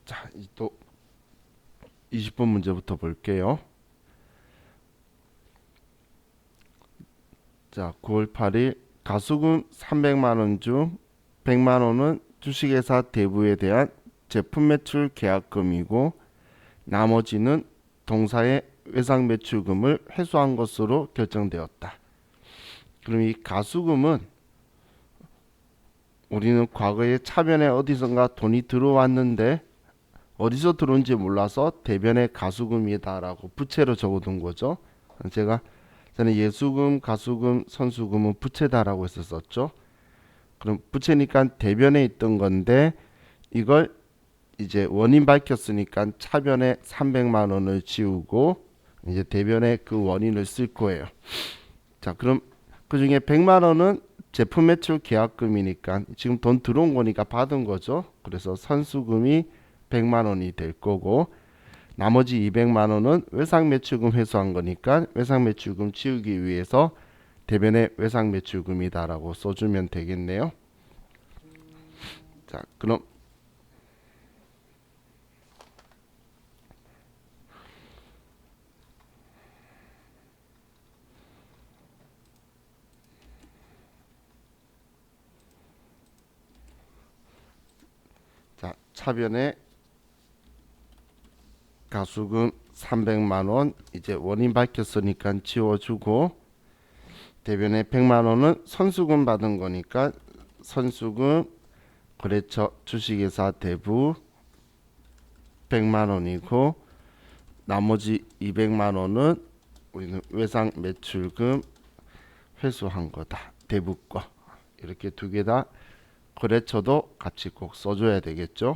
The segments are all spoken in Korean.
자, 또 20번 문제부터 볼게요. 자, 9월 8일 가수금 300만 원 중 100만 원은 주식회사 대부에 대한 제품 매출 계약금이고 나머지는 동사의 외상 매출금을 회수한 것으로 결정되었다. 그럼 이 가수금은 우리는 과거에 차변에 어디선가 돈이 들어왔는데 어디서 들어온지 몰라서 대변의 가수금이다라고 부채로 적어둔 거죠. 제가 저는 예수금, 가수금, 선수금은 부채다라고 했었죠. 그럼 부채니까 대변에 있던 건데 이걸 이제 원인 밝혔으니까 차변에 300만 원을 지우고 이제 대변에 그 원인을 쓸 거예요. 자, 그럼 그 중에 100만 원은 제품 매출 계약금이니까 지금 돈 들어온 거니까 받은 거죠. 그래서 선수금이 100만 원이 될 거고 나머지 200만 원은 외상 매출금 회수한 거니까 외상 매출금 지우기 위해서 대변의 외상 매출금이다라고 써주면 되겠네요. 자, 그럼 자, 차변에 가수금 300만 원 이제 원인 밝혔으니까 지워주고 대변에 100만 원은 선수금 받은 거니까 선수금 거래처 주식회사 대부 100만 원이고 나머지 200만 원은 우리는 외상 매출금 회수한 거다. 대부 거. 이렇게 두 개 다 거래처도 같이 꼭 써줘야 되겠죠.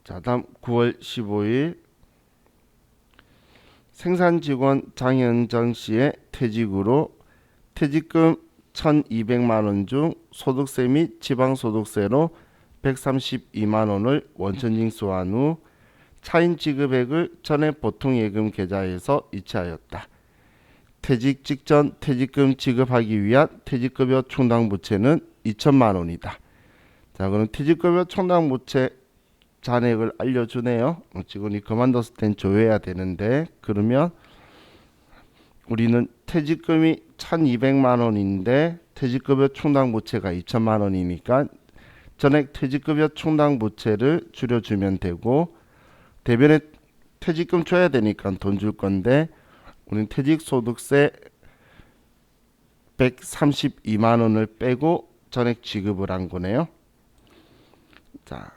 자, 다음 9월 15일 생산 직원 장현정 씨의 퇴직으로 퇴직금 1,200만 원 중 소득세 및 지방소득세로 132만 원을 원천 징수한 후 차인 지급액을 전에 보통예금 계좌에서 이체하였다. 퇴직 직전 퇴직금 지급하기 위한 퇴직급여 충당부채는 2천만 원이다. 자, 그럼 퇴직급여 충당부채 잔액을 알려주네요. 직원이 그만뒀을 땐 줘야 되는데 그러면 우리는 퇴직금이 1,200만 원인데 퇴직급여 충당부채가 2천만 원이니까 전액 퇴직급여 충당부채를 줄여주면 되고 대변에 퇴직금 줘야 되니까 돈 줄 건데 우리는 퇴직소득세 132만 원을 빼고 전액 지급을 한 거네요. 자,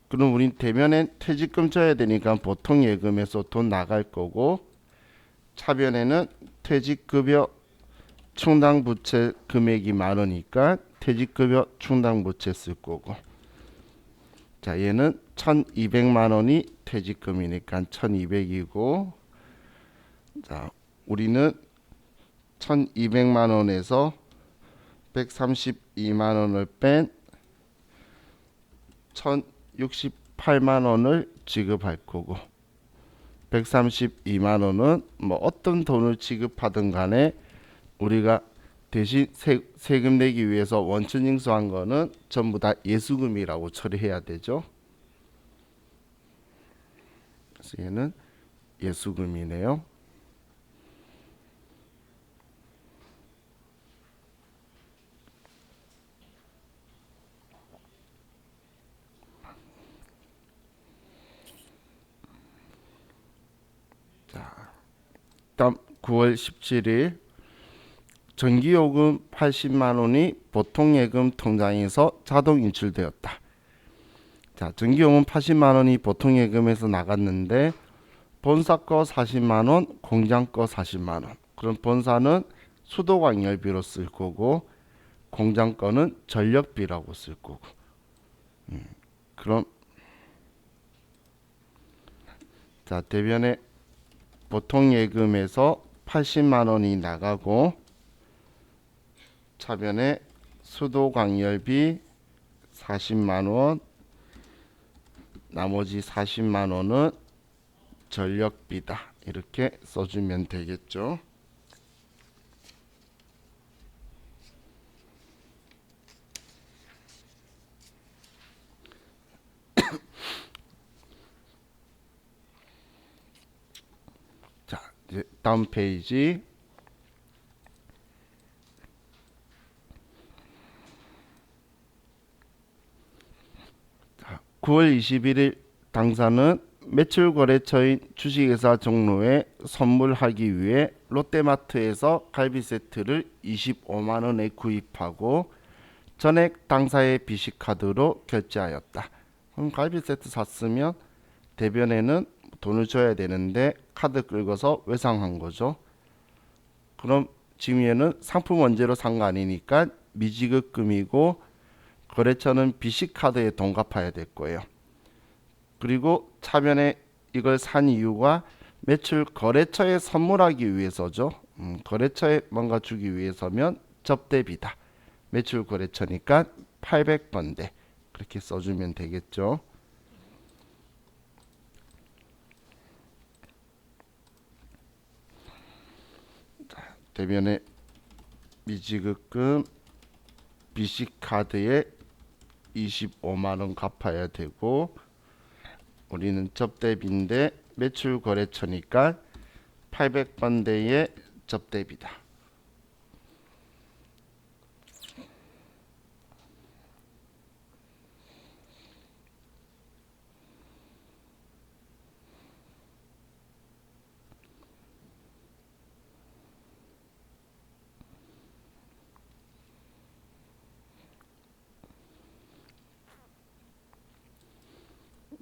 그럼 우린 대면에 퇴직금 줘야 되니까 보통 예금에서 돈 나갈 거고 차변에는 퇴직급여 충당부채 금액이 많으니까 퇴직급여 충당부채 쓸 거고 자, 얘는 1,200만 원이 퇴직금이니까 1,200이고 자, 우리는 1,200만 원에서 132만 원을 뺀 1,068만 원을 지급할 거고 132만 원은 뭐 어떤 돈을 지급하든 간에 우리가 대신 세금 내기 위해서 원천 징수한 거는 전부 다 예수금이라고 처리해야 되죠. 그래서 얘는 예수금이네요. 자, 다음 9월 17일 전기요금 80만 원이 보통예금 통장에서 자동 인출되었다. 자, 전기요금 80만 원이 보통예금에서 나갔는데 본사 거 40만 원, 공장 거 40만 원. 그럼 본사는 수도광열비로 쓸 거고 공장 거는 전력비라고 쓸 거고. 그럼 자, 대변에 보통예금에서 80만 원이 나가고 차변에 수도 광열비 40만 원, 나머지 40만 원은 전력비다. 이렇게 써주면 되겠죠. 자, 이제 다음 페이지. 자, 9월 21일 당사는 매출 거래처인 주식회사 종로에 선물하기 위해 롯데마트에서 갈비 세트를 25만 원에 구입하고 전액 당사의 비식카드로 결제하였다. 그럼 갈비 세트 샀으면 대변에는 돈을 줘야 되는데 카드 긁어서 외상한 거죠. 그럼 지금 얘는 상품 원재료 산 거 아니니까 미지급금이고 거래처는 비식카드에 돈 갚아야 될 거예요. 그리고 차변에 이걸 산 이유가 매출 거래처에 선물하기 위해서죠. 거래처에 뭔가 주기 위해서면 접대비다. 매출 거래처니까 800번대 그렇게 써주면 되겠죠. 대변에 미지급금 비식카드에 25만 원 갚아야 되고 우리는 접대비인데 매출 거래처니까 800번대의 접대비다.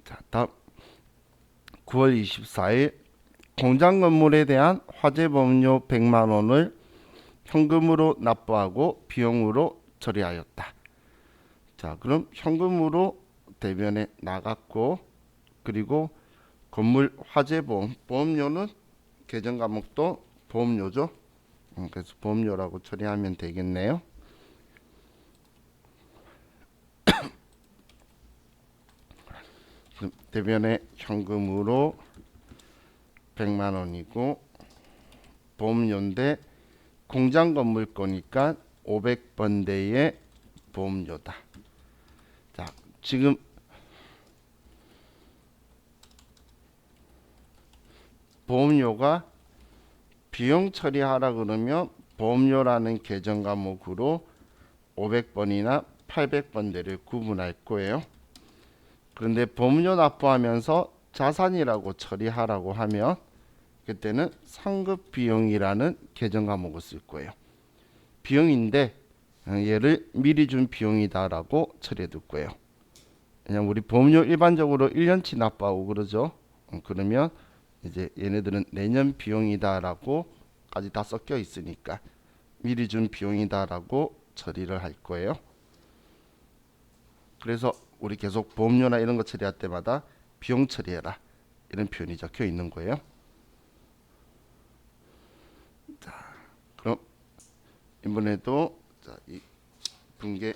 자, 다음 9월 24일 공장 건물에 대한 화재보험료 100만 원을 현금으로 납부하고 비용으로 처리하였다. 자, 그럼 현금으로 대변에 나갔고 그리고 건물 화재보험 보험료는 계정 과목도 보험료죠. 그래서 보험료라고 처리하면 되겠네요. 대변에 현금으로 100만 원이고 보험료인데 공장 건물 거니까 500번대의 보험료다. 자, 지금 보험료가 비용 처리하라 그러면 보험료라는 계정 과목으로 500번이나 800번대를 구분할 거예요. 그런데 보험료 납부하면서 자산이라고 처리하라고 하면 그때는 상급 비용이라는 계정 과목을 쓸 거예요. 비용인데 얘를 미리 준 비용이다라고 처리해 둘 거예요. 그냥 우리 보험료 일반적으로 1년치 납부하고 그러죠. 그러면 이제 얘네들은 내년 비용이다라고까지 다 섞여 있으니까 미리 준 비용이다라고 처리를 할 거예요. 그래서 우리 계속 보험료나 이런 거 처리할 때마다 비용 처리해라 이런 표현이 적혀 있는 거예요. 자, 그럼 이번에도 자, 이 분계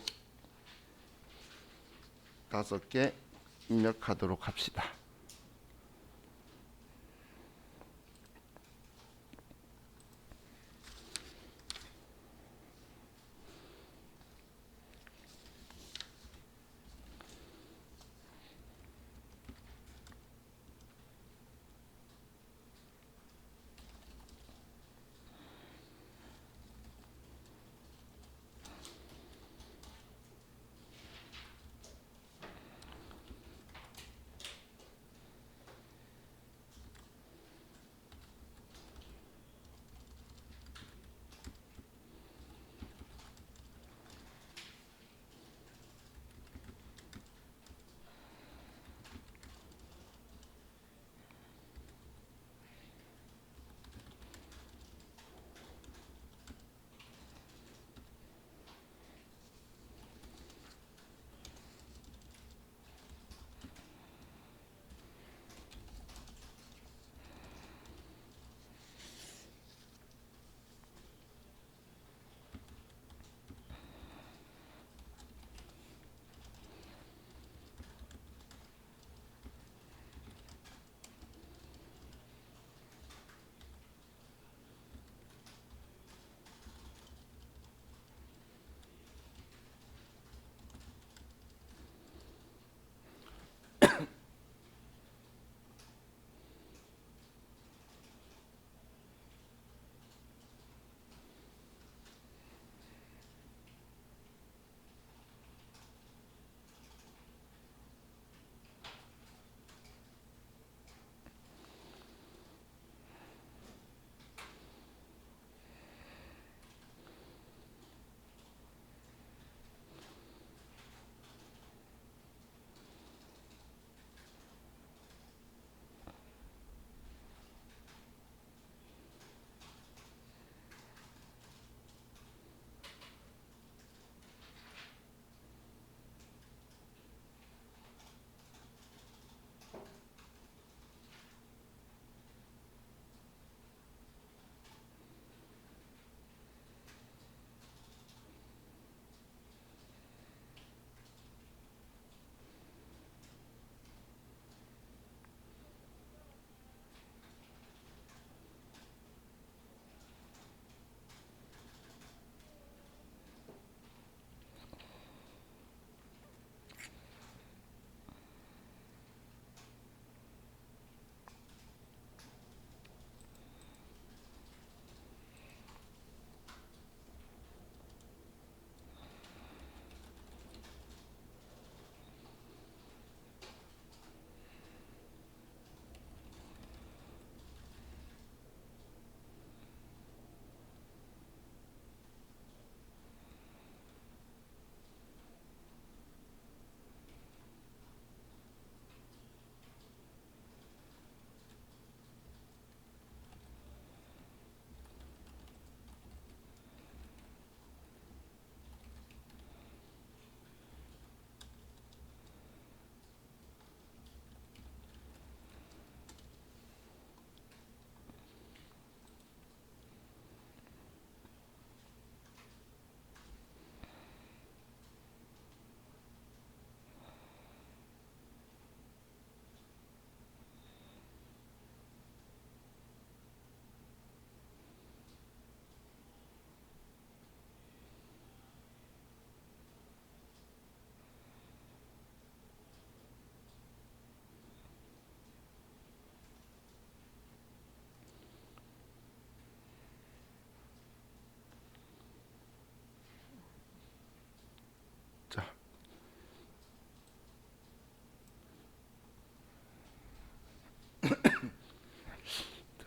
5개 입력하도록 합시다.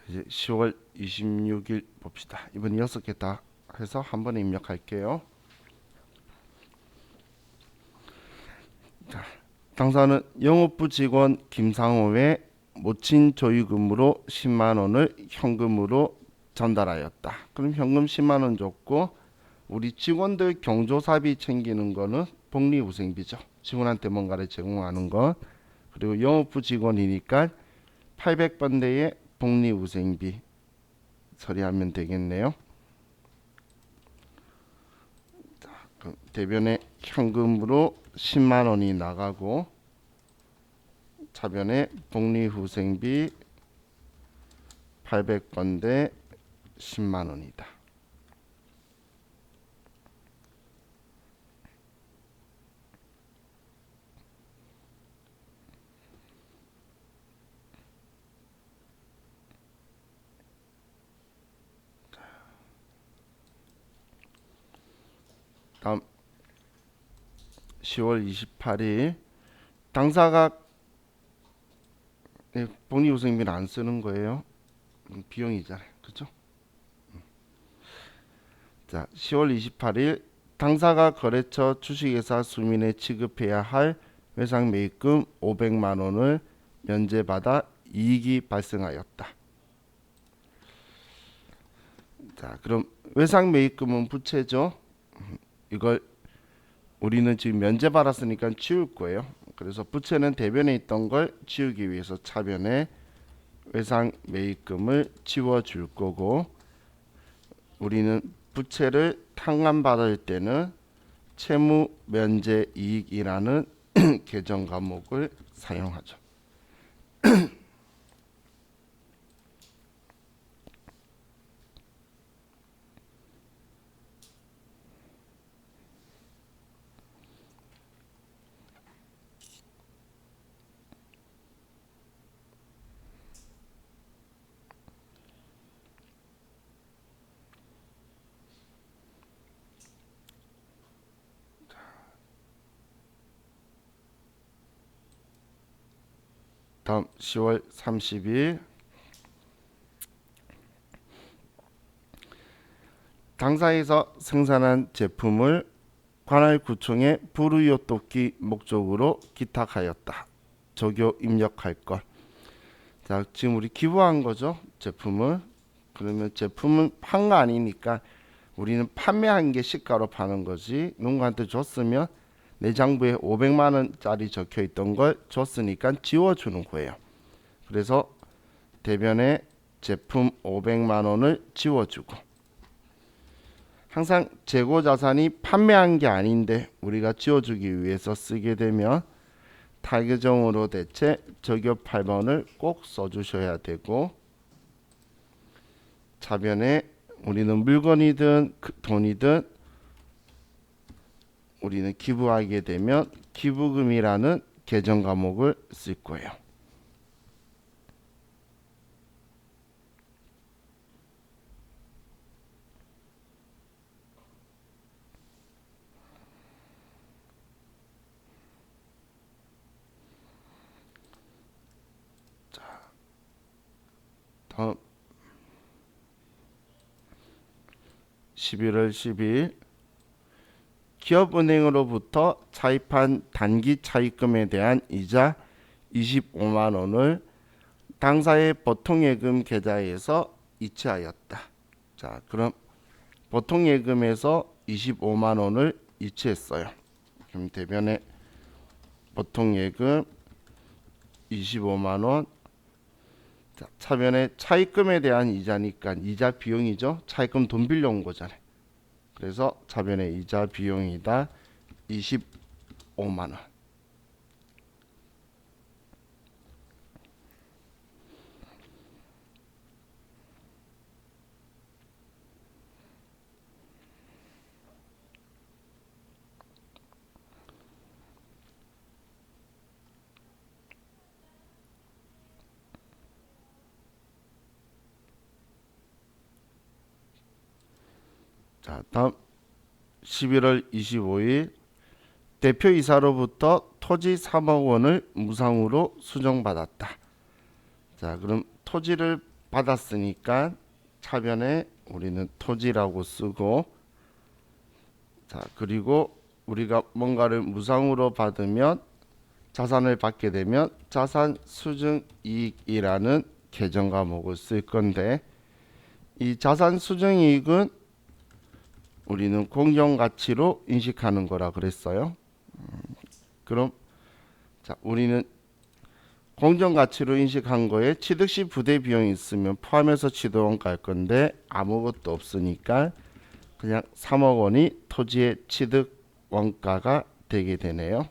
이제 10월 26일 봅시다. 이번 6개 다 해서 한 번에 입력할게요. 자, 당사는 영업부 직원 김상호의 모친 조의금으로 10만 원을 현금으로 전달하였다. 그럼 현금 10만 원 줬고 우리 직원들 경조사비 챙기는 거는 복리후생비죠. 직원한테 뭔가를 제공하는 것. 그리고 영업부 직원이니까 800번대의 복리후생비 처리하면 되겠네요. 자, 그럼 대변에 현금으로 10만 원이 나가고 차변에 복리후생비 800번대 10만 원이다. 다음 10월 28일 당사가 복리후생비는 안 쓰는 거예요. 비용이잖아요. 그죠? 자, 10월 28일 당사가 거래처 주식회사 수민에 지급해야 할 외상매입금 500만 원을 면제받아 이익이 발생하였다. 자, 그럼 외상매입금은 부채죠. 이걸 우리는 지금 면제받았으니까 치울 거예요. 그래서 부채는 대변에 있던 걸 치우기 위해서 차변에 외상매입금을 치워줄 거고, 우리는 부채를 탕감받을 때는 채무면제이익이라는 계정 과목을 사용하죠. 다음 10월 30일 당사에서 생산한 제품을 관할구청에 불의웃돕기 목적으로 기탁하였다. 적용 입력할 것. 자, 지금 우리 기부한 거죠. 제품을. 그러면 제품은 판 거 아니니까 우리는 판매한 게 시가로 파는 거지. 누군가한테 줬으면 내장부에 500만 원짜리 적혀 있던 걸 줬으니까 지워주는 거예요. 그래서 대변에 제품 500만 원을 지워주고, 항상 재고 자산이 판매한 게 아닌데 우리가 지워주기 위해서 쓰게 되면 타계정으로 대체 적용 8번을 꼭 써주셔야 되고, 차변에 우리는 물건이든 돈이든 우리는 기부하게 되면 기부금이라는 계정 과목을 쓸 거예요. 다음 11월 10일 기업은행으로부터 차입한 단기 차입금에 대한 이자 25만 원을 당사의 보통예금 계좌에서 이체하였다. 자, 그럼 보통예금에서 25만 원을 이체했어요. 그럼 대변에 보통예금 25만 원. 자, 차변에 차입금에 대한 이자니까 이자 비용이죠. 차입금 돈 빌려온 거잖아요. 그래서 차변에 이자 비용이다 25만 원. 자, 다음 11월 25일 대표이사로부터 토지 3억 원을 무상으로 수정받았다. 자, 그럼 토지를 받았으니까 차변에 우리는 토지라고 쓰고, 자, 그리고 우리가 뭔가를 무상으로 받으면 자산을 받게 되면 자산 수증 이익이라는 계정 과목을 쓸 건데, 이 자산 수증 이익은 우리는 공정 가치로 인식하는 거라 그랬어요. 그럼 자, 우리는 공정 가치로 인식한 거에 취득시 부대 비용이 있으면 포함해서 취득원가 할 건데 아무것도 없으니까 그냥 3억 원이 토지의 취득 원가가 되게 되네요.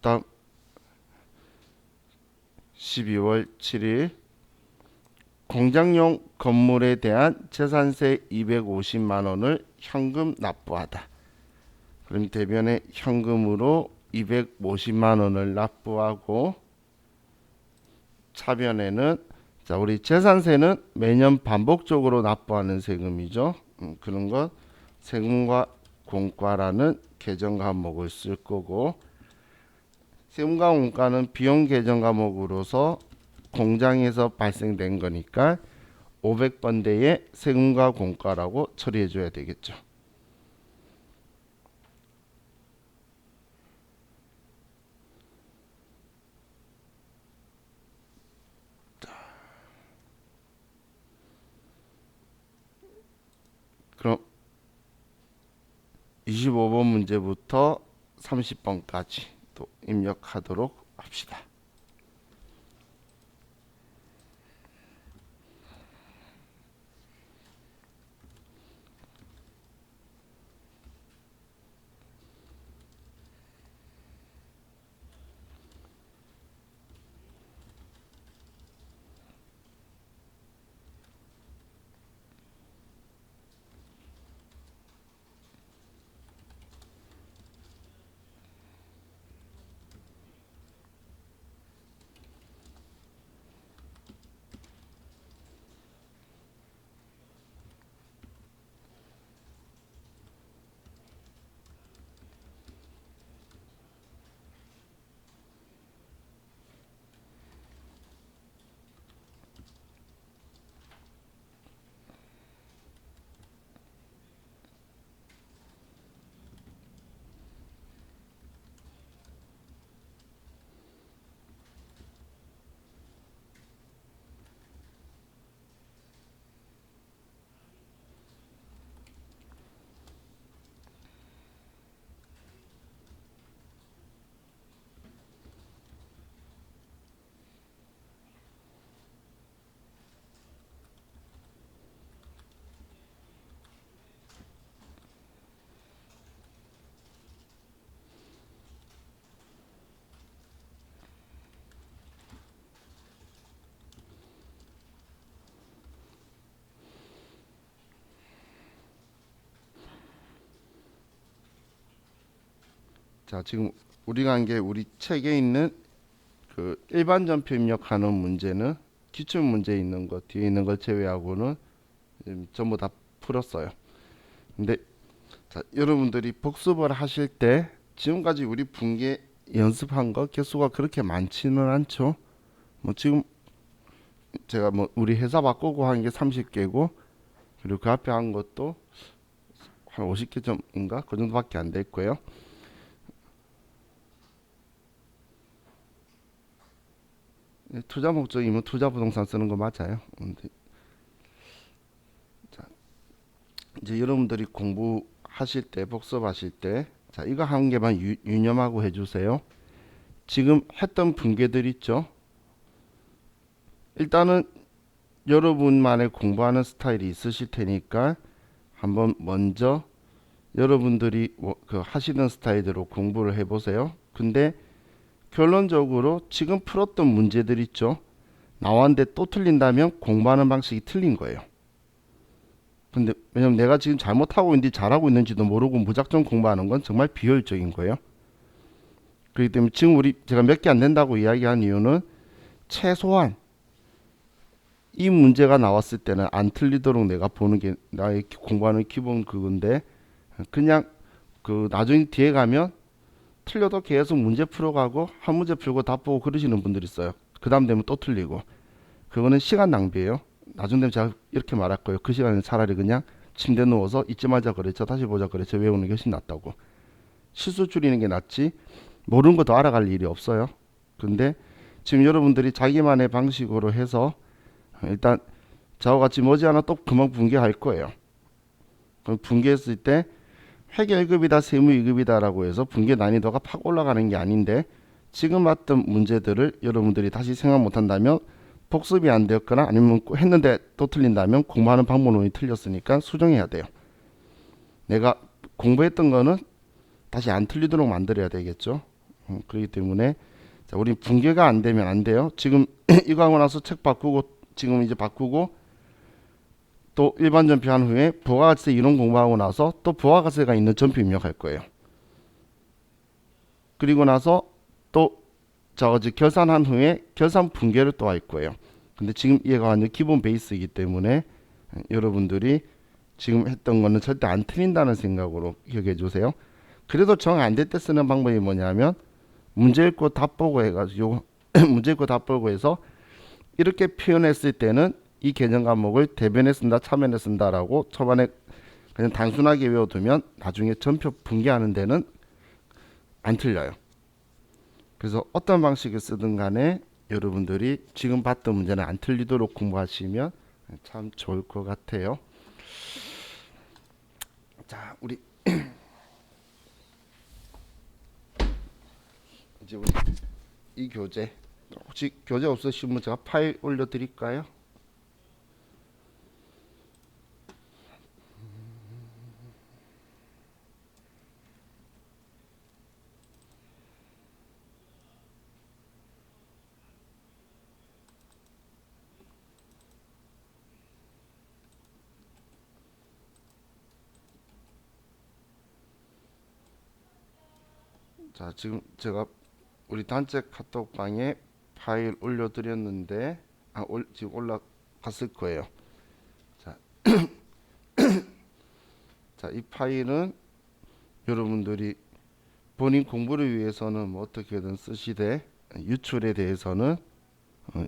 다음 12월 7일 공장용 건물에 대한 재산세 250만 원을 현금 납부하다. 그럼 대변에 현금으로 250만 원을 납부하고, 차변에는 자, 우리 재산세는 매년 반복적으로 납부하는 세금이죠. 그런 것 세금과 공과라는 계정 과목을 쓸 거고, 세금과 공과는 비용 계정 과목으로서 공장에서 발생된 거니까 500번대에 세금과 공과라고 처리해 줘야 되겠죠. 그럼 25번 문제부터 30번까지 또 입력하도록 합시다. 자, 지금 우리가 한 게 우리 책에 있는 그 일반 전표 입력하는 문제는 기출 문제에 있는 거 뒤에 있는 걸 제외하고는 전부 다 풀었어요. 근데 자, 여러분들이 복습을 하실 때 지금까지 우리 분계 연습한 거 개수가 그렇게 많지는 않죠. 뭐 지금 제가 뭐 우리 회사 바꾸고 한 게 30개고, 그리고 그 앞에 한 것도 한 50개 점인가 그 정도밖에 안 됐고요. 투자 목적이면 투자 부동산 쓰는 거 맞아요. 근데 자, 이제 여러분들이 공부하실 때 복습하실 때 자, 이거 한 개만 유념하고 해주세요. 지금 했던 분계들 있죠. 일단은 여러분만의 공부하는 스타일이 있으실 테니까 한번 먼저 여러분들이 그 하시는 스타일대로 공부를 해보세요. 근데 결론적으로 지금 풀었던 문제들 있죠. 나왔는데 또 틀린다면 공부하는 방식이 틀린 거예요. 근데 왜냐면 내가 지금 잘못하고 있는지 잘하고 있는지도 모르고 무작정 공부하는 건 정말 비효율적인 거예요. 그렇기 때문에 지금 우리 제가 몇 개 안 된다고 이야기한 이유는 최소한 이 문제가 나왔을 때는 안 틀리도록 내가 보는 게 나의 공부하는 기본 그건데, 그냥 그 나중에 뒤에 가면 틀려도 계속 문제 풀어가고 한 문제 풀고 답 보고 그러시는 분들이 있어요. 그 다음 되면 또 틀리고. 그거는 시간 낭비예요. 나중 되면 제가 이렇게 말할 거예요. 그 시간에 차라리 그냥 침대 누워서 잊지 말자 그랬죠, 다시 보자 그랬죠, 외우는 게 훨씬 낫다고. 실수 줄이는 게 낫지 모르는 거 더 알아갈 일이 없어요. 근데 지금 여러분들이 자기만의 방식으로 해서 일단 저와 같이 머지않아 또 금방 붕괴할 거예요. 그럼 붕괴했을 때 회계 1급이다 세무 2급이다라고 해서 붕괴 난이도가 팍 올라가는 게 아닌데, 지금 봤던 문제들을 여러분들이 다시 생각 못한다면 복습이 안 되었거나 아니면 했는데 또 틀린다면 공부하는 방법론이 틀렸으니까 수정해야 돼요. 내가 공부했던 거는 다시 안 틀리도록 만들어야 되겠죠. 그렇기 때문에 자, 우리 붕괴가 안 되면 안 돼요. 지금 이거 하고 나서 책 바꾸고 지금 이제 바꾸고 또 일반 전표한 후에 부가가치세 이론 공부하고 나서 또 부가가치세가 있는 전표 입력할 거예요. 그리고 나서 또 저지 결산한 후에 결산 붕괴를 또 할 거예요. 근데 지금 얘가 완전 기본 베이스이기 때문에 여러분들이 지금 했던 거는 절대 안 틀린다는 생각으로 기억해 주세요. 그래도 정 안 될 때 쓰는 방법이 뭐냐면 문제 읽고 답 보고 해가지고 문제 읽고 답 보고 해서 이렇게 표현했을 때는 이 개념 과목을 대변에 쓴다, 차변에 쓴다라고 초반에 그냥 단순하게 외워두면 나중에 전표 붕괴하는 데는 안 틀려요. 그래서 어떤 방식을 쓰든 간에 여러분들이 지금 봤던 문제는 안 틀리도록 공부하시면 참 좋을 것 같아요. 자, 우리 이제 우리 이 교재, 혹시 교재 없으시면 제가 파일 올려드릴까요? 자, 지금 제가 우리 단체 카톡방에 파일 올려드렸는데 지금 올라갔을 거예요. 자, 자, 이 파일은 여러분들이 본인 공부를 위해서는 뭐 어떻게든 쓰시되 유출에 대해서는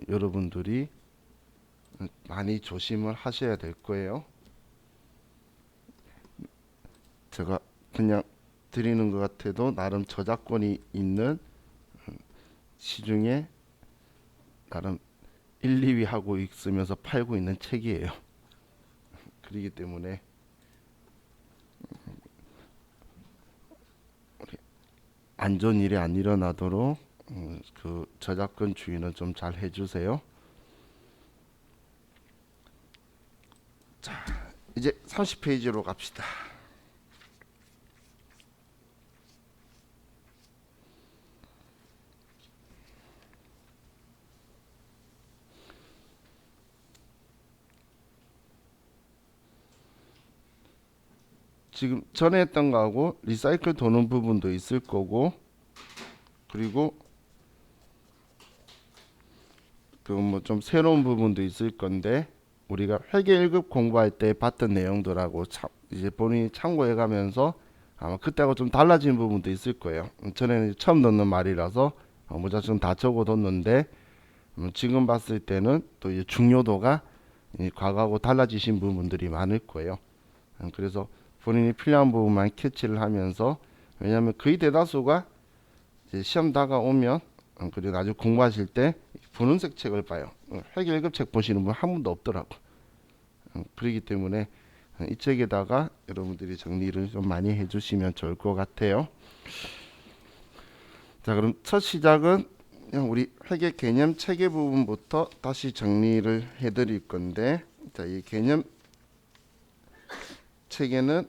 여러분들이 많이 조심을 하셔야 될 거예요. 제가 그냥 드리는 것 같아도 나름 저작권이 있는 시중에 나름 1, 2위 하고 있으면서 팔고 있는 책이에요. 그렇기 때문에 안 좋은 일이 안 일어나도록 그 저작권 주의는 좀 잘 해주세요. 자, 이제 30페이지로 갑시다. 지금 전에 했던 거하고 리사이클 도는 부분도 있을 거고, 그리고 그 뭐 좀 새로운 부분도 있을 건데, 우리가 회계 1급 공부할 때 봤던 내용들하고 이제 본인이 참고해 가면서 아마 그때하고 좀 달라진 부분도 있을 거예요. 전에는 처음 듣는 말이라서 무작정 다 적어뒀는데 지금 봤을 때는 또 이제 중요도가 과거하고 달라지신 부분들이 많을 거예요. 그래서 본인이 필요한 부분만 캐치를 하면서, 왜냐하면 거의 대다수가 이제 시험 다가오면 그리고 나중에 공부하실 때 분홍색 책을 봐요. 회계 1급 책 보시는 분 한 분도 없더라고. 그렇기 때문에 이 책에다가 여러분들이 정리를 좀 많이 해주시면 좋을 것 같아요. 자, 그럼 첫 시작은 그냥 우리 회계 개념 체계 부분부터 다시 정리를 해드릴 건데, 자, 이 개념 체계는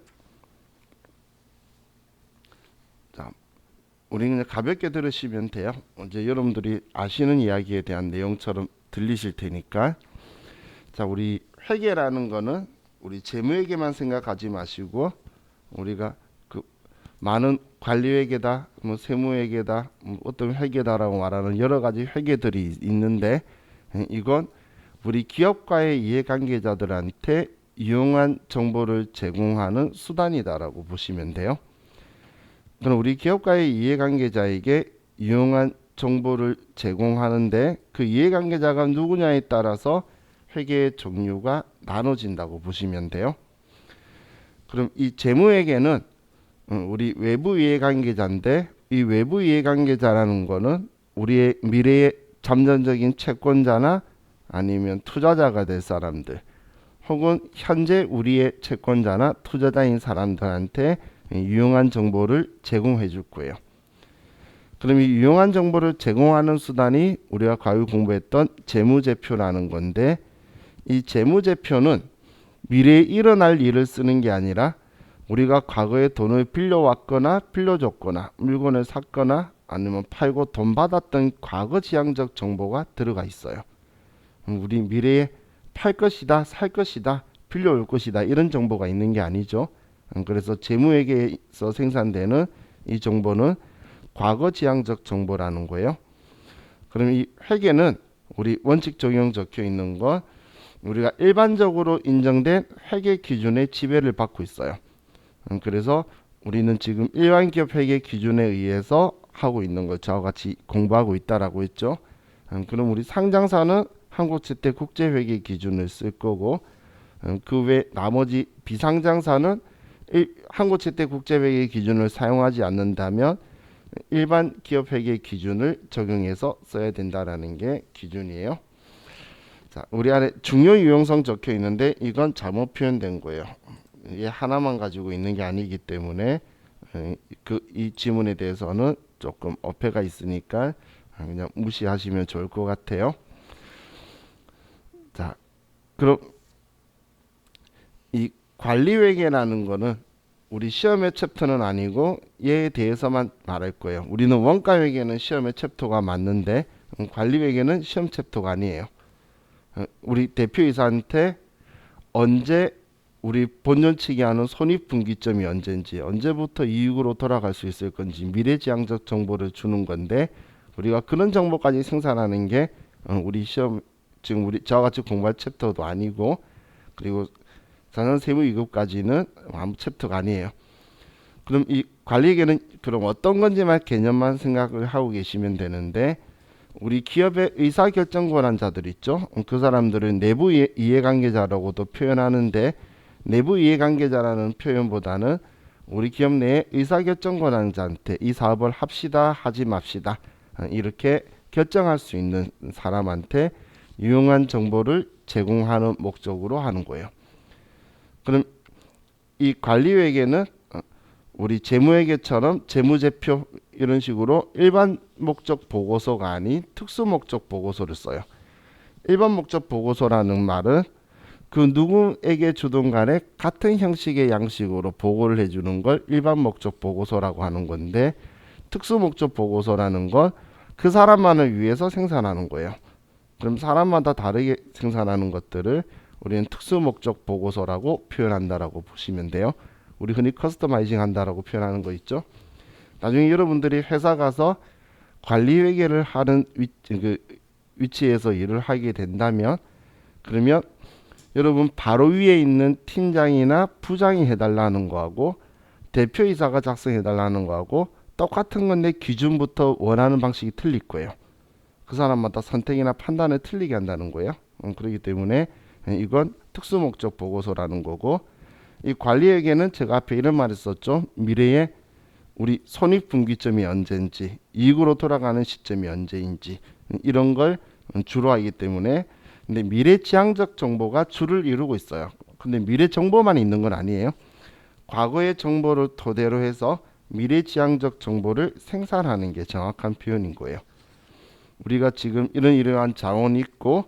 자, 우리는 그냥 가볍게 들으시면 돼요. 이제 여러분들이 아시는 이야기에 대한 내용처럼 들리실 테니까. 자, 우리 회계라는 거는 우리 재무회계만 생각하지 마시고 우리가 그 많은 관리회계다, 뭐 세무회계다, 어떤 회계다라고 말하는 여러 가지 회계들이 있는데 이건 우리 기업과의 이해관계자들한테 유용한 정보를 제공하는 수단이다라고 보시면 돼요. 그럼 우리 기업과의 이해관계자에게 유용한 정보를 제공하는데 그 이해관계자가 누구냐에 따라서 회계의 종류가 나눠진다고 보시면 돼요. 그럼 이 재무회계는 우리 외부 이해관계자인데 이 외부 이해관계자라는 거는 우리의 미래의 잠정적인 채권자나 아니면 투자자가 될 사람들 혹은 현재 우리의 채권자나 투자자인 사람들한테 유용한 정보를 제공해 줄 거예요. 그럼 이 유용한 정보를 제공하는 수단이 우리가 과거 공부했던 재무제표라는 건데 이 재무제표는 미래에 일어날 일을 쓰는 게 아니라 우리가 과거에 돈을 빌려왔거나 빌려줬거나 물건을 샀거나 아니면 팔고 돈 받았던 과거 지향적 정보가 들어가 있어요. 우리 미래에 팔 것이다, 살 것이다, 빌려올 것이다 이런 정보가 있는 게 아니죠. 그래서 재무회계에서 생산되는 이 정보는 과거 지향적 정보라는 거예요. 그럼 이 회계는 우리 원칙 적용 적혀 있는 건 우리가 일반적으로 인정된 회계 기준의 지배를 받고 있어요. 그래서 우리는 지금 일반 기업 회계 기준에 의해서 하고 있는 걸 저와 같이 공부하고 있다라고 했죠. 그럼 우리 상장사는 한국채택 국제회계 기준을 쓸 거고 그 외 나머지 비상장사는 한국채택 국제회계 기준을 사용하지 않는다면 일반 기업 회계 기준을 적용해서 써야 된다라는 게 기준이에요. 자, 우리 안에 중요 유용성 적혀 있는데 이건 잘못 표현된 거예요. 이게 하나만 가지고 있는 게 아니기 때문에 이 지문에 대해서는 조금 어폐가 있으니까 그냥 무시하시면 좋을 것 같아요. 자, 그럼 이 관리회계라는 거는 우리 시험의 챕터는 아니고 얘에 대해서만 말할 거예요. 우리는 원가회계는 시험의 챕터가 맞는데 관리회계는 시험 챕터가 아니에요. 우리 대표이사한테 언제 우리 본전 측이 하는 손익분기점이 언제인지 언제부터 이익으로 돌아갈 수 있을 건지 미래지향적 정보를 주는 건데 우리가 그런 정보까지 생산하는 게 우리 시험 지금 우리 저와 같이 공부할 챕터도 아니고 그리고 자산 세무 2급까지는 아무 챕터가 아니에요. 그럼 이 관리회계는 그럼 어떤 건지만 개념만 생각을 하고 계시면 되는데 우리 기업의 의사결정 권한자들 있죠. 그 사람들은 내부 이해관계자라고도 표현하는데 내부 이해관계자라는 표현보다는 우리 기업 내의 의사결정 권한자한테 이 사업을 합시다 하지 맙시다 이렇게 결정할 수 있는 사람한테 유용한 정보를 제공하는 목적으로 하는 거예요. 그럼 이 관리회계는 우리 재무회계처럼 재무제표 이런 식으로 일반 목적 보고서가 아닌 특수 목적 보고서를 써요. 일반 목적 보고서라는 말은 그 누구에게 주든 간에 같은 형식의 양식으로 보고를 해주는 걸 일반 목적 보고서라고 하는 건데 특수 목적 보고서라는 건 그 사람만을 위해서 생산하는 거예요. 그럼 사람마다 다르게 생산하는 것들을 우리는 특수 목적 보고서라고 표현한다라고 보시면 돼요. 우리 흔히 커스터마이징 한다라고 표현하는 거 있죠. 나중에 여러분들이 회사 가서 관리회계를 하는 위치에서 일을 하게 된다면 그러면 여러분 바로 위에 있는 팀장이나 부장이 해달라는 거하고 대표이사가 작성해달라는 거하고 똑같은 건데 기준부터 원하는 방식이 틀릴 거예요. 그 사람마다 선택이나 판단을 틀리게 한다는 거예요. 그렇기 때문에 이건 특수목적 보고서라는 거고 이 관리회계는 제가 앞에 이런 말을 썼죠. 미래에 우리 손익분기점이 언제인지 이익으로 돌아가는 시점이 언제인지 이런 걸 주로 하기 때문에 근데 미래지향적 정보가 주를 이루고 있어요. 근데 미래 정보만 있는 건 아니에요. 과거의 정보를 토대로 해서 미래지향적 정보를 생산하는 게 정확한 표현인 거예요. 우리가 지금 이러한 자원이 있고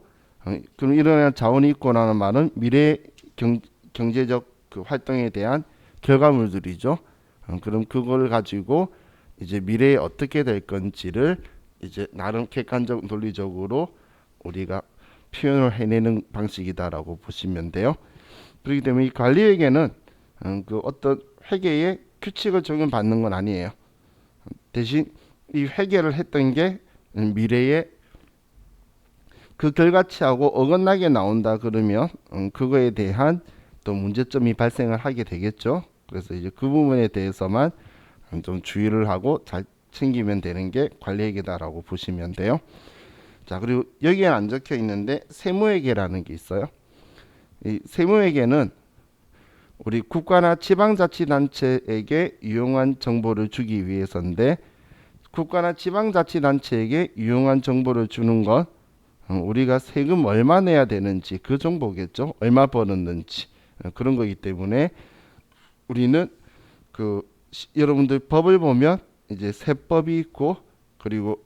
그럼 이러한 자원이 있고라는 말은 미래 경제적 그 활동에 대한 결과물들이죠. 그럼 그걸 가지고 이제 미래에 어떻게 될 건지를 이제 나름 객관적 논리적으로 우리가 표현을 해내는 방식이다라고 보시면 돼요. 그렇기 때문에 이 관리회계는 그 어떤 회계의 규칙을 적용받는 건 아니에요. 대신 이 회계를 했던 게 미래에 그 결과치하고 어긋나게 나온다 그러면 그거에 대한 또 문제점이 발생을 하게 되겠죠. 그래서 이제 그 부분에 대해서만 좀 주의를 하고 잘 챙기면 되는 게 관리회계다라고 보시면 돼요. 자, 그리고 여기에 안 적혀 있는데 세무회계라는 게 있어요. 이 세무회계는 우리 국가나 지방자치단체에게 유용한 정보를 주기 위해서인데, 국가나 지방자치단체에게 유용한 정보를 주는 건 우리가 세금 얼마 내야 되는지 그 정보겠죠. 얼마 벌었는지 그런 거기 때문에 우리는 여러분들 법을 보면 이제 세법이 있고, 그리고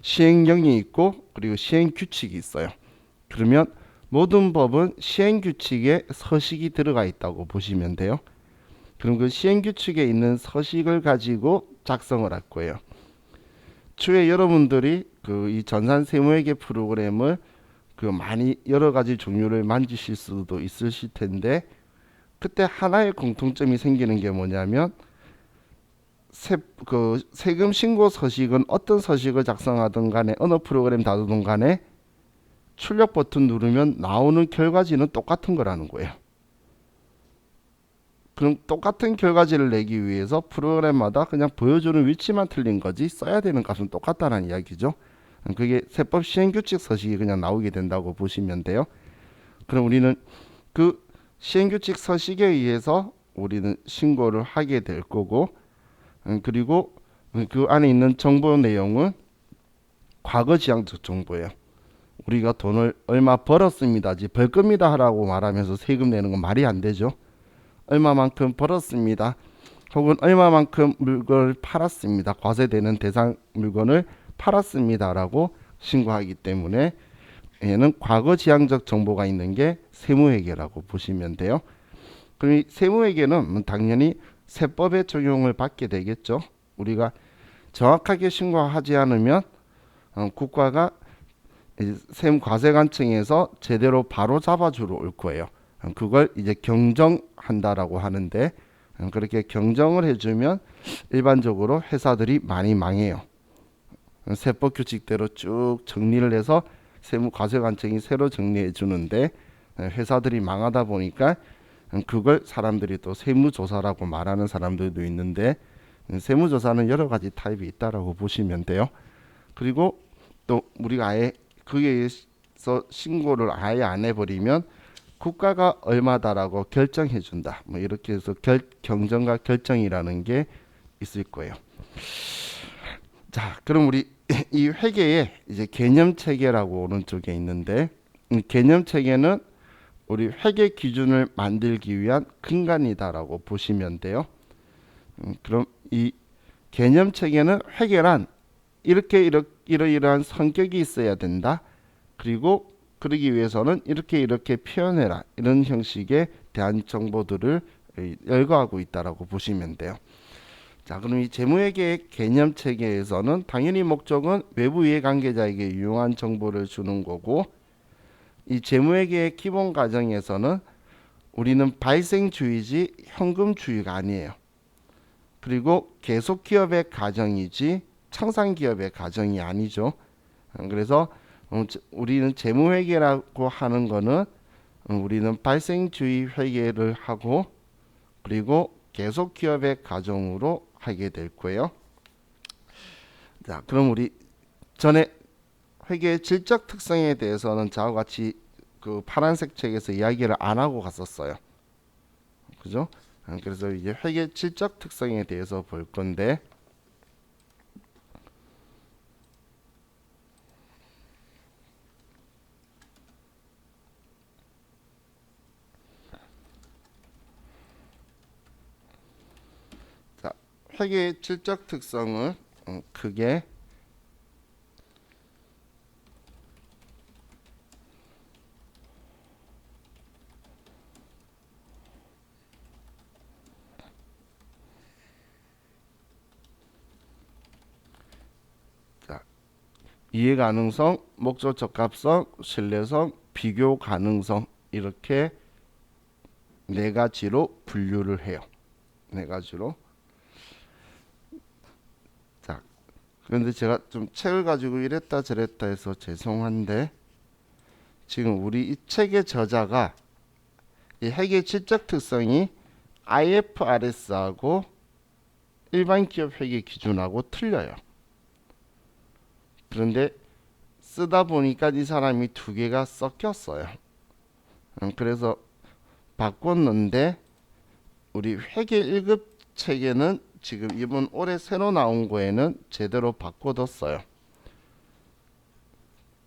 시행령이 있고, 그리고 시행규칙이 있어요. 그러면 모든 법은 시행규칙에 서식이 들어가 있다고 보시면 돼요. 그럼 그 시행규칙에 있는 서식을 가지고 작성을 할 거예요. 추후에 여러분들이 이 전산세무회계 프로그램을 많이 여러 가지 종류를 만지실 수도 있으실 텐데, 그때 하나의 공통점이 생기는 게 뭐냐면 세금 신고 서식은 어떤 서식을 작성하든 간에 어느 프로그램 다루든 간에 출력 버튼 누르면 나오는 결과지는 똑같은 거라는 거예요. 그럼 똑같은 결과지를 내기 위해서 프로그램마다 그냥 보여주는 위치만 틀린 거지 써야 되는 값은 똑같다는 이야기죠. 그게 세법 시행규칙 서식이 그냥 나오게 된다고 보시면 돼요. 그럼 우리는 그 시행규칙 서식에 의해서 우리는 신고를 하게 될 거고, 그리고 그 안에 있는 정보 내용은 과거 지향적 정보예요. 우리가 돈을 얼마 벌었습니다지 벌 겁니다 하라고 말하면서 세금 내는 건 말이 안 되죠. 얼마만큼 벌었습니다, 혹은 얼마만큼 물건을 팔았습니다, 과세되는 대상 물건을 팔았습니다 라고 신고하기 때문에 얘는 과거 지향적 정보가 있는 게 세무회계라고 보시면 돼요. 그럼 이 세무회계는 당연히 세법의 적용을 받게 되겠죠. 우리가 정확하게 신고하지 않으면 국가가 세무과세관청에서 제대로 바로 잡아주러 올 거예요. 그걸 이제 경정한다라고 하는데, 그렇게 경정을 해주면 일반적으로 회사들이 많이 망해요. 세법 규칙대로 쭉 정리를 해서 세무과세관청이 새로 정리해 주는데 회사들이 망하다 보니까 그걸 사람들이 또 세무조사라고 말하는 사람들도 있는데, 세무조사는 여러 가지 타입이 있다라고 보시면 돼요. 그리고 또 우리가 아예 거기에서 신고를 아예 안 해버리면 국가가 얼마다라고 결정해 준다, 뭐 이렇게 해서 경정과 결정이라는 게 있을 거예요. 자, 그럼 우리 이 회계에 이제 개념체계라고 오는 쪽에 있는데, 개념체계는 우리 회계 기준을 만들기 위한 근간이다라고 보시면 돼요. 그럼 이 개념체계는 회계란 이러이러한 성격이 있어야 된다, 그리고 그러기 위해서는 이렇게 표현해라, 이런 형식의 대한 정보들을 열거하고 있다라고 보시면 돼요. 자, 그럼 이 재무회계 개념 체계에서는 당연히 목적은 외부 이해관계자에게 유용한 정보를 주는 거고, 이 재무회계의 기본 과정에서는 우리는 발생주의지 현금주의가 아니에요. 그리고 계속기업의 가정이지 청산기업의 가정이 아니죠. 그래서 우리는 재무회계라고 하는 거는 우리는 발생주의 회계를 하고, 그리고 계속기업의 가정으로 하게 될 거예요. 자, 그럼 우리 전에 회계의 질적 특성에 대해서는 저와 같이 그 파란색 책에서 이야기를 안 하고 갔었어요. 그죠? 그래서 이제 회계 질적 특성에 대해서 볼 건데, 자, 회계의 질적 특성을 크게 이해 가능성, 목적 적합성, 신뢰성, 비교 가능성, 이렇게 네 가지로 분류를 해요. 네 가지로. 자, 그런데 제가 좀 책을 가지고 이랬다 저랬다 해서 죄송한데 지금 우리 이 책의 저자가 이 회계 질적 특성이 IFRS하고 일반 기업 회계 기준하고 틀려요. 그런데 쓰다 보니까 이 사람이 두 개가 섞였어요. 그래서 바꿨는데 우리 회계 1급 체계는 지금 이번 올해 새로 나온 거에는 제대로 바꿔뒀어요.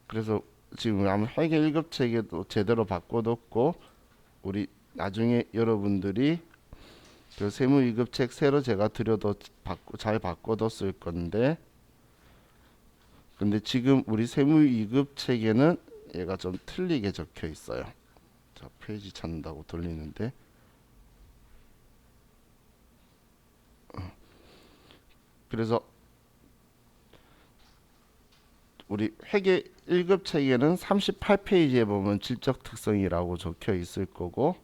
그래서 지금 아마 회계 1급 체계도 제대로 바꿔뒀고 우리 나중에 여러분들이 그 세무 2급 책 새로 제가 드려도 잘 바꿔뒀을 건데 근데 지금 우리 세무 2급 책에는 얘가 좀 틀리게 적혀 있어요. 자, 페이지 찾는다고 돌리는데 그래서 우리 회계 1급 책에는 38페이지에 보면 질적 특성이라고 적혀 있을 거고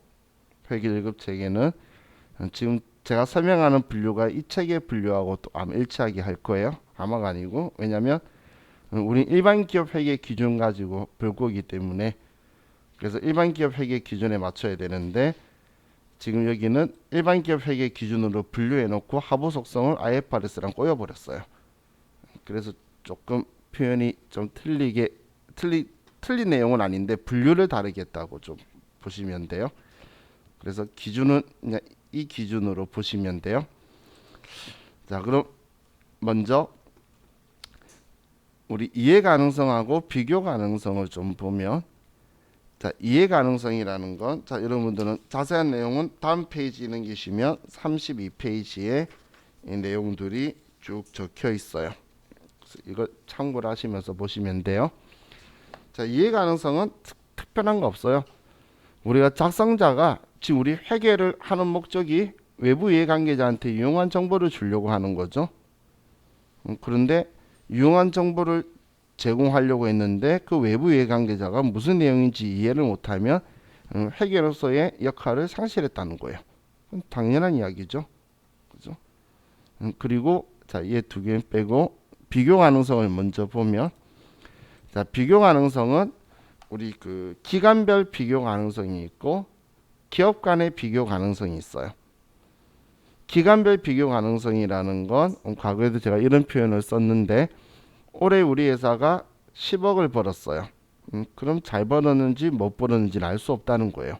회계 1급 책에는 지금 제가 설명하는 분류가 이 책의 분류하고 또 아마 일치하게 할 거예요. 아마가 아니고 왜냐면 우리 일반 기업 회계 기준 가지고 볼 거기 때문에 그래서 일반 기업 회계 기준에 맞춰야 되는데 지금 여기는 일반 기업 회계 기준으로 분류해 놓고 하부 속성을 IFRS랑 꼬여버렸어요. 그래서 조금 표현이 좀 틀린 내용은 아닌데 분류를 다르게 했다고 좀 보시면 돼요. 그래서 기준은 그냥 이 기준으로 보시면 돼요. 자, 그럼 먼저 우리 이해 가능성하고 비교 가능성을 좀 보면 자, 이해 가능성이라는 건 자, 여러분들은 자세한 내용은 다음 페이지 넘기시면 32페이지에 이 내용들이 쭉 적혀 있어요. 그래서 이걸 참고를 하시면서 보시면 돼요. 자, 이해 가능성은 특별한 거 없어요. 우리가 작성자가 지금 우리 회계를 하는 목적이 외부 이해관계자한테 유용한 정보를 주려고 하는 거죠. 그런데 유용한 정보를 제공하려고 했는데 그 외부 이해관계자가 무슨 내용인지 이해를 못하면 회계로서의 역할을 상실했다는 거예요. 당연한 이야기죠. 그죠? 그리고 자, 얘 두 개 빼고 비교 가능성을 먼저 보면 자, 비교 가능성은 우리 그 기관별 비교 가능성이 있고 기업 간의 비교 가능성이 있어요. 기관별 비교 가능성이라는 건 과거에도 제가 이런 표현을 썼는데 올해 우리 회사가 10억을 벌었어요. 그럼 잘 벌었는지 못 벌었는지는 알 수 없다는 거예요.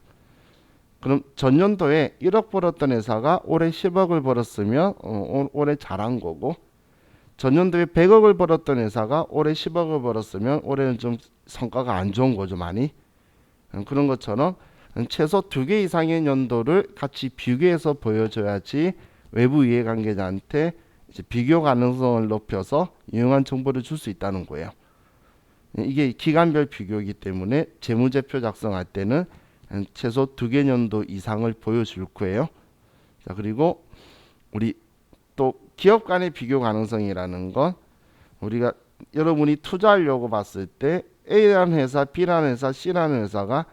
그럼 전년도에 1억 벌었던 회사가 올해 10억을 벌었으면 올해 잘한 거고 전년도에 100억을 벌었던 회사가 올해 10억을 벌었으면 올해는 좀 성과가 안 좋은 거죠, 많이. 그런 것처럼 최소 2개 이상의 연도를 같이 비교해서 보여줘야지 외부 이해관계자한테 이제 비교 가능성을 높여서 유용한 정보를 줄 수 있다는 거예요. 이게 기간별 비교이기 때문에 재무제표 작성할 때는 최소 2개 연도 이상을 보여줄 거예요. 자, 그리고 우리 또 기업 간의 비교 가능성이라는 건 우리가 여러분이 투자하려고 봤을 때 A라는 회사, B라는 회사, C라는 회사가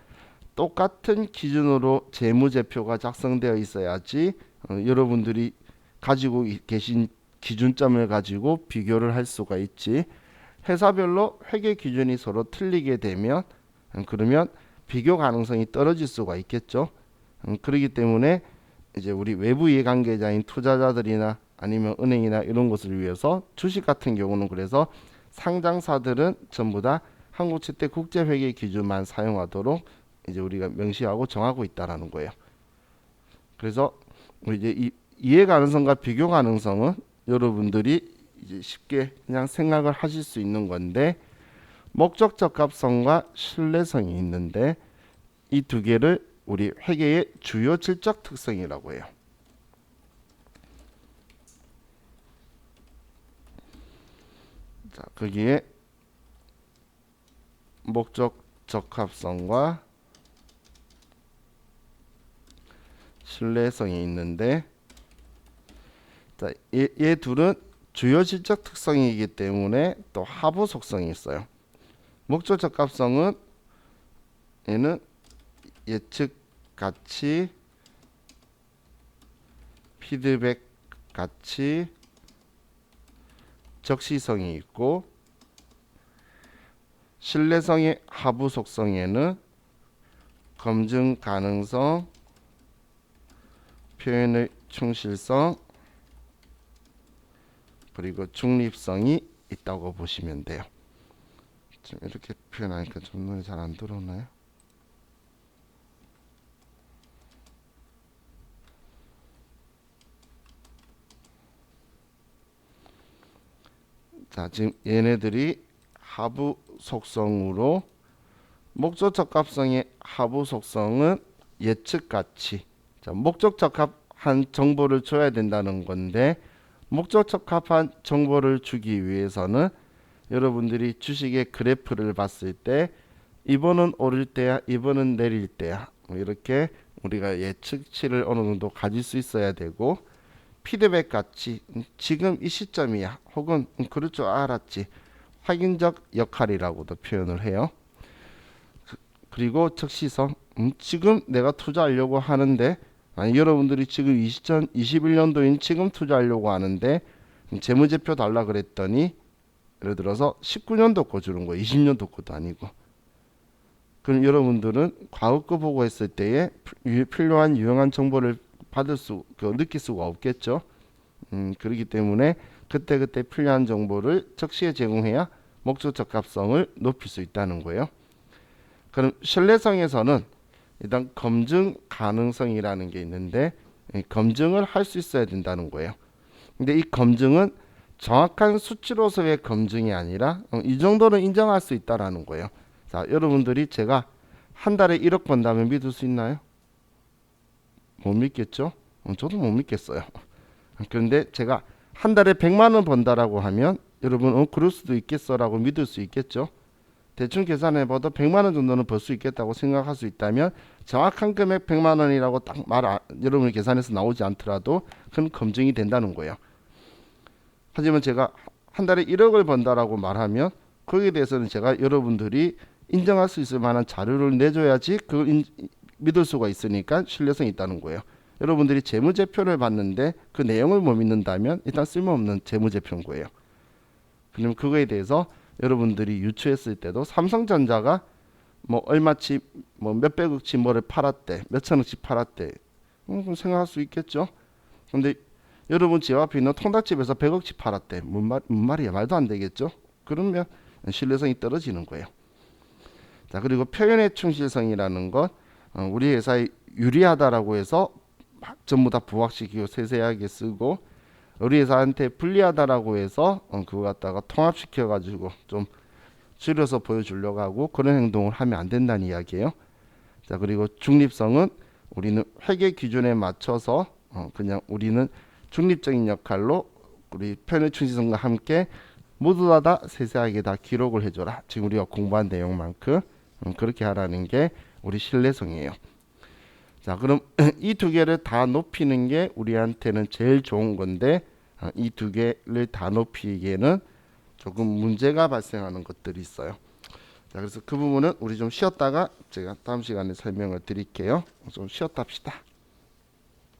똑같은 기준으로 재무제표가 작성되어 있어야지 여러분들이 가지고 계신 기준점을 가지고 비교를 할 수가 있지. 회사별로 회계 기준이 서로 틀리게 되면 그러면 비교 가능성이 떨어질 수가 있겠죠. 그렇기 때문에 이제 우리 외부 이해관계자인 투자자들이나 아니면 은행이나 이런 것을 위해서 주식 같은 경우는 그래서 상장사들은 전부 다 한국채대 국제회계 기준만 사용하도록 이제 우리가 명시하고 정하고 있다라는 거예요. 그래서 이제 이 이해 가능성과 비교 가능성은 여러분들이 이제 쉽게 그냥 생각을 하실 수 있는 건데 목적 적합성과 신뢰성이 있는데 이 두 개를 우리 회계의 주요 질적 특성이라고 해요. 자, 거기에 목적 적합성과 신뢰성이 있는데 자, 얘 둘은 주요 질적 특성이기 때문에 또 하부 속성이 있어요. 목적 적합성은 얘는 예측 가치 피드백 같이 적시성이 있고, 신뢰성의 하부 속성에는 검증 가능성, 표현의 충실성, 그리고 중립성이 있다고 보시면 돼요. 지금 이렇게 표현하니까 좀 눈에 잘 안 들어오나요? 자, 지금 얘네들이 하부 속성으로, 목적 적합성의 하부 속성은 예측 가치. 자, 목적 적합한 정보를 줘야 된다는 건데, 목적 적합한 정보를 주기 위해서는 여러분들이 주식의 그래프를 봤을 때 이번은 오를 때야, 이번은 내릴 때야, 뭐 이렇게 우리가 예측치를 어느 정도 가질 수 있어야 되고, 피드백 가치, 지금 이 시점이야, 혹은 그럴 줄 알았지, 확인적 역할이라고도 표현을 해요. 그리고 적시성, 지금 내가 투자하려고 하는데, 아니 여러분들이 지금 2021년도인 지금 투자하려고 하는데 재무제표 달라 그랬더니 예를 들어서 19년도 거 주는 거예요. 20년도 것도 아니고. 그럼 여러분들은 과거 거 보고 했을 때에 필요한 유용한 정보를 느낄 수가 없겠죠. 그렇기 때문에 그때그때 필요한 정보를 적시에 제공해야 목적 적합성을 높일 수 있다는 거예요. 그럼 신뢰성에서는 일단 검증 가능성이라는 게 있는데, 검증을 할 수 있어야 된다는 거예요. 근데 이 검증은 정확한 수치로서의 검증이 아니라 이 정도는 인정할 수 있다라는 거예요. 자, 여러분들이 제가 한 달에 1억 번다면 믿을 수 있나요? 못 믿겠죠? 저도 못 믿겠어요. 그런데 제가 한 달에 100만 원 번다라고 하면 여러분 그럴 수도 있겠어라고 믿을 수 있겠죠? 대충 계산해봐도 100만 원 정도는 벌 수 있겠다고 생각할 수 있다면, 정확한 금액 100만 원이라고 딱 여러분이 계산해서 나오지 않더라도 그건 검증이 된다는 거예요. 하지만 제가 한 달에 1억을 번다라고 말하면 거기에 대해서는 제가 여러분들이 인정할 수 있을 만한 자료를 내줘야지 그걸 믿을 수가 있으니까 신뢰성이 있다는 거예요. 여러분들이 재무제표를 봤는데 그 내용을 못 믿는다면 일단 쓸모없는 재무제표인 거예요. 그럼 그거에 대해서 여러분들이 유추했을 때도 삼성전자가 뭐 얼마치, 뭐 몇백억치 뭐를 팔았대, 몇천억치 팔았대, 생각할 수 있겠죠. 근데 여러분 집 앞에 있는 통닭집에서 100억치 팔았대, 뭔 말이야, 말도 안 되겠죠. 그러면 신뢰성이 떨어지는 거예요. 자, 그리고 표현의 충실성이라는 것, 우리 회사에 유리하다라고 해서 막 전부 다 부각시키고 세세하게 쓰고, 우리 회사한테 불리하다라고 해서 그거 갖다가 통합시켜 가지고 좀 줄여서 보여주려고 하고, 그런 행동을 하면 안 된다는 이야기예요. 자, 그리고 중립성은 우리는 회계 기준에 맞춰서 그냥 우리는 중립적인 역할로 우리 표현의 충실성과 함께 모두 다 세세하게 다 기록을 해줘라. 지금 우리가 공부한 내용만큼 그렇게 하라는 게 우리 신뢰성이에요. 자, 그럼 이 두 개를 다 높이는 게 우리한테는 제일 좋은 건데, 이 두 개를 다 높이기에는 조금 문제가 발생하는 것들이 있어요. 자, 그래서 그 부분은 우리 좀 쉬었다가 제가 다음 시간에 설명을 드릴게요. 좀 쉬었다 합시다.